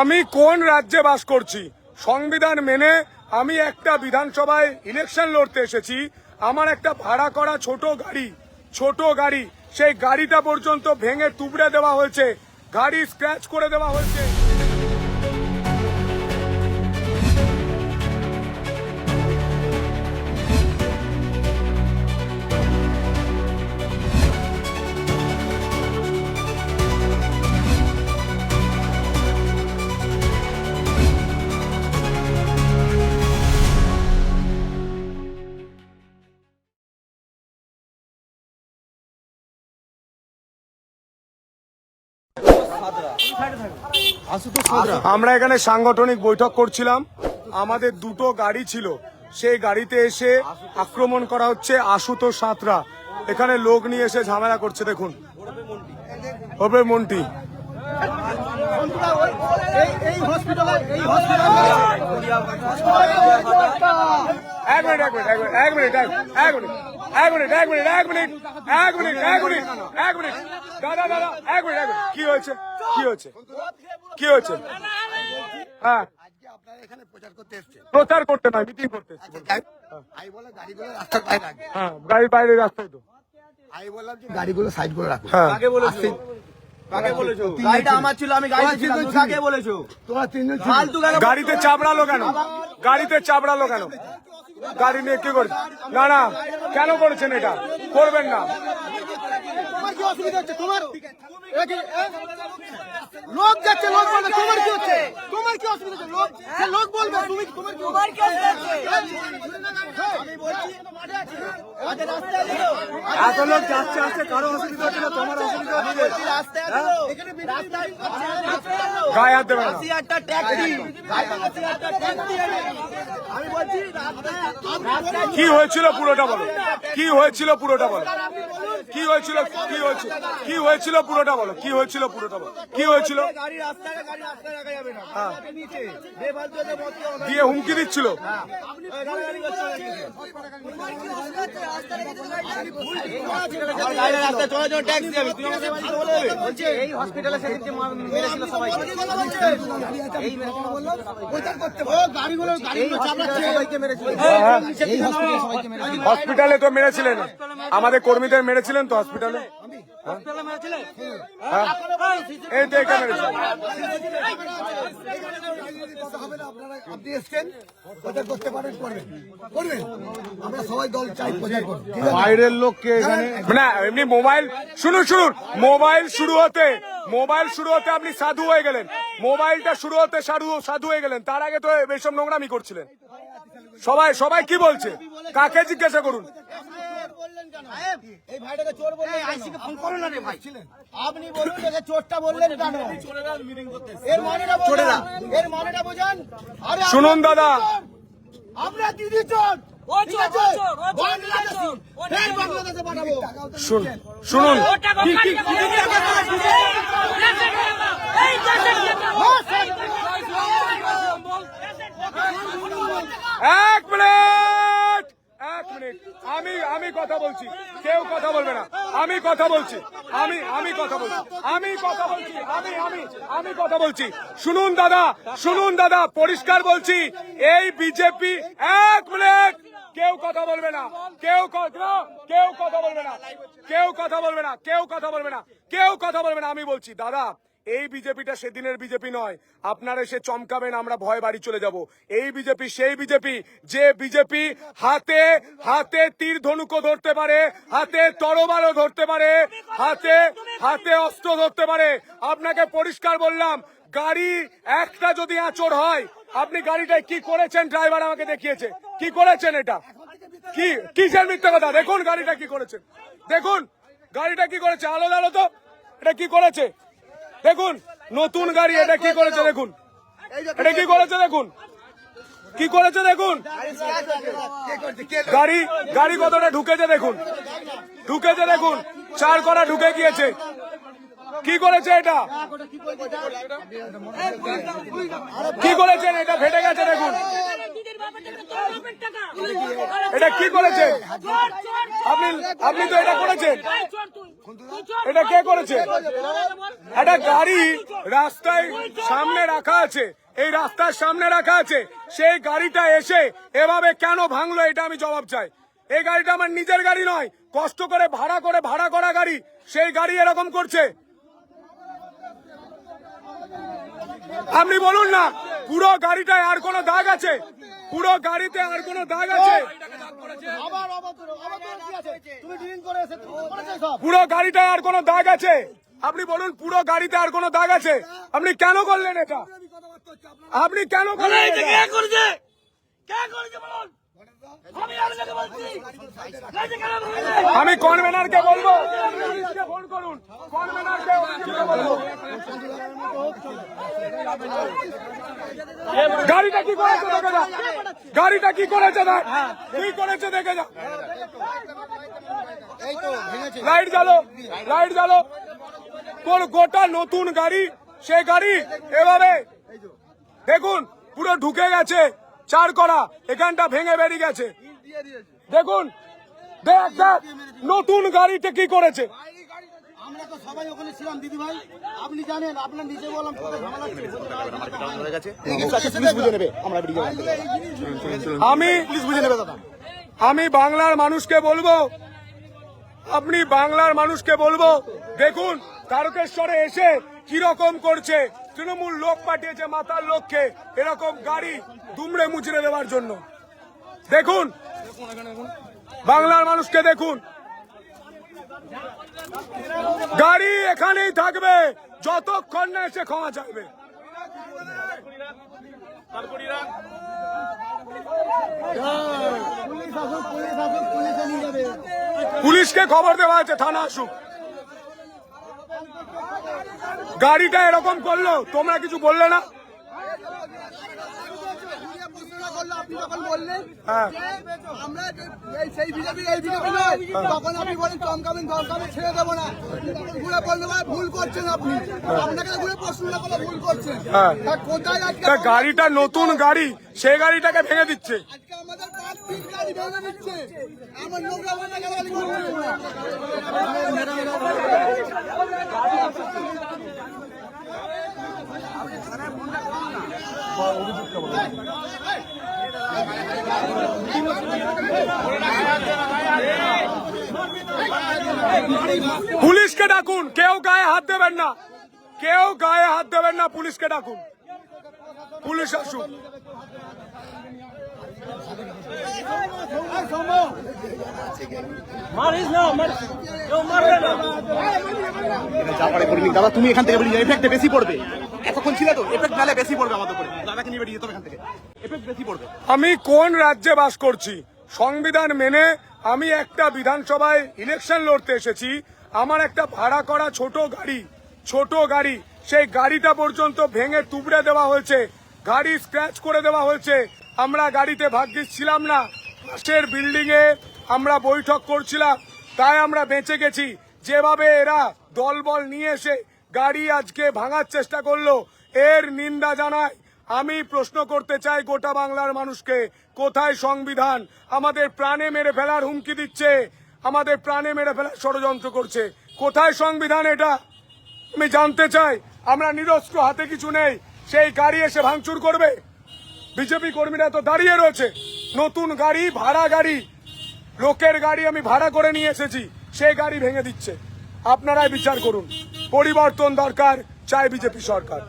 আমি কোন রাজ্যে বাস করছি? সংবিধান মেনে আমি একটা বিধানসভায় ইলেকশন লড়তে এসেছি। আমার একটা ভাড়া করা ছোট গাড়ি সেই গাড়িটা পর্যন্ত ভেঙে তুবড়ে দেওয়া হয়েছে, গাড়ি স্ক্র্যাচ করে দেওয়া হয়েছে। আমরা এখানে সাংগঠনিক বৈঠক করছিলাম। আমাদের দুটো গাড়ি ছিল, সেই গাড়িতে এসে আক্রমণ করা হচ্ছে। আশুতোষ সাঁতরা এখানে লোক নিয়ে এসে ঝামেলা করছে। দেখুন, ওপরে মন্টি। কি হয়েছে? হ্যাঁ, প্রচার করতে নয়, মিটিং করতে। হ্যাঁ, গাড়ির বাইরে রাস্তায় তো আমি বললাম যে গাড়িগুলো সাইড করে রাখো। হ্যাঁ, গাড়িতে চাপড়ালো কেন? গাড়ি নিয়ে কি করছে? না, কেন করেছেন? এটা করবেন না। লোক যাচ্ছে, লোক বলবে তোমার কি হচ্ছে? তোমার কি অসুবিধা হচ্ছে? লোক বলবে তুমি তোমার কি হচ্ছে? এত লোক যাচ্ছে আসছে, কারো অসুবিধা হচ্ছে না, তোমার অসুবিধা হচ্ছে। গায়ে হাত দেবে না। কি হয়েছিল পুরোটা বলো? কি হয়েছিল পুরোটা বলো? দিয়ে হুমকি দিচ্ছিল। এই হসপিটালে সেদিনকে মেরেছিল সবাইকে। হসপিটালে তো মেরেছিলেন, আমাদের কর্মীদের মেরেছিলেন তো হসপিটালে। এই তো এখানে মেরেছিলেন। আপনি এসছেন, প্রচার করতে পারেন, করবেন। আমরা সবাই দল চাই প্রচার করব। বাইরের লোককে এখানে না, এমনি মোবাইল শুনুন, মোবাইল শুরু হতে আপনি সাধু হয়ে গেলেন। মোবাইলটা শুরু হতে সাধু হয়ে গেলেন। তার আগে তো এইসব নোংরামি করছিলেন। সবাই কি বলছে? কাকে জিজ্ঞাসা করুন। এই ভাইটাকে চোর বললেন, আইসিকে ফোন করুন না রে ভাই। আপনি বলুন যে চোরটা বললেন কেন? এর মানেটা বোঝান। শুনুন দাদা, আমরা দিদি চোর, বাংলাদেশে পাঠাবো। শুনুন, এক মিনিট, আমি কথা বলছি, কেউ কথা বলবে না। আমি কথা বলছি। শুনুন দাদা, পরিষ্কার বলছি, এই বিজেপি। এক মিনিট, কেউ কথা বলবে না, কেউ কথা বলবে না। আমি বলছি দাদা, এই বিজেপিটা সেদিনের বিজেপি নয়। আপনারা এসে চমকাবেন, আমরা ভয় বাড়ি চলে যাব। এই বিজেপি সেই বিজেপি, যে বিজেপি হাতে তীর ধনুকও ধরতে পারে, হাতে তরবারও ধরতে পারে, হাতে অস্ত্র ধরতে পারে। আপনাকে পরিষ্কার বললাম, গাড়ি একটা যদি আঁচড় হয়, আপনি গাড়িটায় কি করেছেন? ড্রাইভার আমাকে দেখিয়েছে কি করেছেন। এটা কিসের মিথ্যা কথা? দেখুন গাড়িটা কি করেছে, আলো তো, এটা কি করেছে দেখুন। নতুন গাড়ি, এটা কি করেছে দেখুন, গাড়ি কতটা ঢুকেছে দেখুন, 4 কড়া ঢুকে গিয়েছে। কি করেছে এটা? কি করেছেন? এটা ফেটে গেছে দেখুন। এটা কি করেছে? আপনি তো এটা করেছেন। এটা কে করেছে? একটা গাড়ি রাস্তায় সামনে রাখা আছে, এই রাস্তার সামনে রাখা আছে, সেই গাড়িটা এসে এভাবে কেন ভাঙলো এটা আমি জবাব চাই। এই গাড়িটা আমার নিজের গাড়ি নয়, কষ্ট করে ভাড়া করা গাড়ি, সেই গাড়ি এরকম করছে। আপনি বলুন না, পুরো গাড়িটায় আর কোনো দাগ আছে? পুরো গাড়িতে আর কোনো দাগ আছে? পুরো গাড়িটায় আর কোনো দাগ আছে? আপনি বলুন, পুরো গাড়িতে আর কোনো দাগ আছে? আপনি কেন করলেন এটা? আপনি কেন করলেন এটা? আমি কনভেনারকে বলবো, ফোন করুন, কনভেনারকে বলবো। গাড়িটা কি করেছে দেখে যা, গাড়িটা কি করেছে দেখ, কি করেছে দেখে যা। লাইট জ্বালো, লাইট জ্বালো। কোন গোটা নতুন গাড়ি, সে গাড়ি এভাবে দেখুন পুরো ঢুকে গেছে, চার করা এখানটা ভেঙে বেরিয়ে গেছে। দেখুন, দেখ দেখ নতুন গাড়িতে কি করেছে। আমরা তো সবাই ওখানে ছিলাম দিদি ভাই, আপনি জানেন, আপনার নিচে বললাম আমি বাংলার মানুষকে বলবো, আপনি বাংলার মানুষকে বলবো, দেখুন তারকেশ্বরে এসে কিরকম করছে। তৃণমূল লোক পাঠিয়েছে মাতার লোককে এরকম গাড়ি দুমড়ে মুচড়ে দেওয়ার জন্য। দেখুন বাংলার মানুষকে দেখুন, গাড়ি এখানেই থাকবে যতক্ষণ না এসে ক্ষমা চাইবে। পুলিশকে খবর দেওয়া আছে, থানা আসুক। গাড়িটা এরকম করলো, তোমরা কিছু বললে না? আপনি যখন বললেন হ্যাঁ, আমরা সেই বিজেপি এই বিজেপি নয়, তখন আপনি বলেন চমকাবেন ছেড়ে দেবো না, ঘুরে বলতে পারে ভুল করছেন আপনি, আপনাকে ঘুরে প্রশ্ন না করলে ভুল করছেন। হ্যাঁ। কোথায় আজকে তা গাড়িটা নতুন গাড়ি, সেই গাড়িটাকে ভেঙে দিচ্ছে। আজকে আমাদের 5 গাড়ি ভেঙে দিচ্ছে, আমার নোংরা বানাকে গাড়ি করছে না। পুলিশকে ডাকুন, কেউ গায়ে হাত দেবেন না, কেউ গায়ে হাত দেবেন না, পুলিশকে ডাকুন, পুলিশ আসুক। দাদা তুমি এখান থেকে বেরিয়ে এফেক্ট বেশি পড়বে, এতক্ষণ ছিল তো এফেক্ট নালে বেশি পড়বে আমাদের উপরে। দাদাকে নিয়ে বেরিয়ে যেতে হবে এখান থেকে, এফেক্ট বেশি পড়বে। আমি কোন রাজ্যে বাস করছি? সংবিধান মেনে আমি একটা বিধানসভায় ইলেকশন লড়তে এসেছি। আমার একটা ভাড়া করা ছোট গাড়ি, সেই গাড়িটা পর্যন্ত ভেঙে তুবড়ে দেওয়া হয়েছে, গাড়ি স্ক্র্যাচ করে দেওয়া হয়েছে। আমরা গাড়িতে ভাগ্যিস ছিলাম না, পাশের বিল্ডিং এ আমরা বৈঠক করছিলাম, তাই আমরা বেঁচে গেছি। যেভাবে এরা দলবল নিয়ে এসে গাড়ি আজকে ভাঙার চেষ্টা করলো, এর নিন্দা জানাই। আমি প্রশ্ন করতে চাই গোটা বাংলার মানুষকে, কোথায় সংবিধান? আমাদের প্রাণে মেরে ফেলার হুমকি দিচ্ছে, আমাদের প্রাণে মেরে ফেলার ষড়যন্ত্র করছে। কোথায় সংবিধান এটা আমি জানতে চাই। আমরা নিরস্ত্র, হাতে কিছু নেই, সেই গাড়ি এসে ভাঙচুর করবে? বিজেপি কর্মীরা তো দাঁড়িয়ে রয়েছে, নতুন গাড়ি, ভাড়া গাড়ি, লোকের গাড়ি আমি ভাড়া করে নিয়ে এসেছি, সেই গাড়ি ভেঙে দিচ্ছে। আপনারাই বিচার করুন, পরিবর্তন দরকার, চাই বিজেপি সরকার।